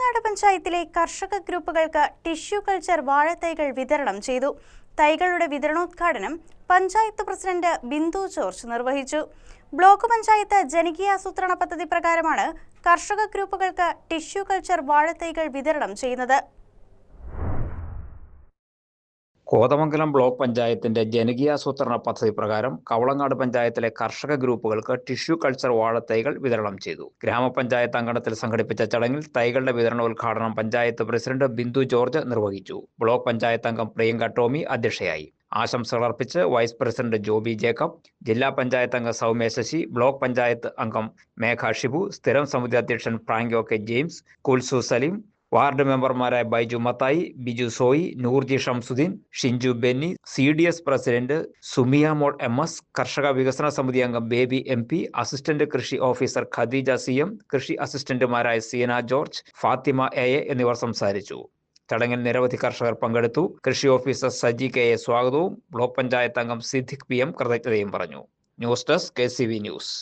കവളങ്ങാട് പഞ്ചായത്തിലെ കർഷക ഗ്രൂപ്പുകൾക്ക് tissue culture വാഴത്തൈകൾ വിതരണം ചെയ്തു. തൈകളുടെ വിതരണോദ്ഘാടനം പഞ്ചായത്ത് പ്രസിഡന്റ് ബിന്ദു ജോർജ് നിർവഹിച്ചു. ബ്ലോക്ക് പഞ്ചായത്ത് ജനകീയാസൂത്രണ പദ്ധതി പ്രകാരമാണ് കർഷക ഗ്രൂപ്പുകൾക്ക് ടിഷ്യൂ കൾച്ചർ വാഴത്തൈകൾ വിതരണം ചെയ്യുന്നത്. കോതമംഗലം ബ്ലോക്ക് പഞ്ചായത്തിന്റെ ജനകീയാസൂത്രണ പദ്ധതി പ്രകാരം കവളങ്ങാട് പഞ്ചായത്തിലെ കർഷക ഗ്രൂപ്പുകൾക്ക് ടിഷ്യൂ കൾച്ചർ വാഴത്തൈകൾ വിതരണം ചെയ്തു. ഗ്രാമപഞ്ചായത്ത് അങ്കണത്തിൽ സംഘടിപ്പിച്ച ചടങ്ങിൽ തൈകളുടെ വിതരണോദ്ഘാടനം പഞ്ചായത്ത് പ്രസിഡന്റ് ബിന്ദു ജോർജ് നിർവഹിച്ചു. ബ്ലോക്ക് പഞ്ചായത്ത് അംഗം പ്രിയങ്ക ടോമി അധ്യക്ഷയായി. ആശംസകൾ അർപ്പിച്ച് വൈസ് പ്രസിഡന്റ് ജോബി ജേക്കബ്, ജില്ലാ പഞ്ചായത്ത് അംഗം സൗമ്യ ശശി, ബ്ലോക്ക് പഞ്ചായത്ത് അംഗം മേഘ ഷിബു, സ്ഥിരം സമിതി അധ്യക്ഷൻ Franco K James, Kulsu Saleem, ward മെമ്പർമാരായ Baiju Mathai, Biju Soyi, Noorji Shamsudheen, Shinchu Benny, CDS president Sumiya Mol MS, കർഷക വികസന സമിതി അംഗം ബേബി MP, അസിസ്റ്റന്റ് കൃഷി ഓഫീസർ ഖദീജ CM, കൃഷി അസിസ്റ്റന്റുമാരായ സീന ജോർജ്, ഫാത്തിമ AA എന്നിവർ സംസാരിച്ചു. ചടങ്ങിൽ നിരവധി കർഷകർ പങ്കെടുത്തു. കൃഷി ഓഫീസർ സജി KA സ്വാഗതവും ബ്ലോക്ക് പഞ്ചായത്ത് അംഗം സിദ്ദിഖ് PM കൃതജ്ഞതയും പറഞ്ഞു. News desk KCV news.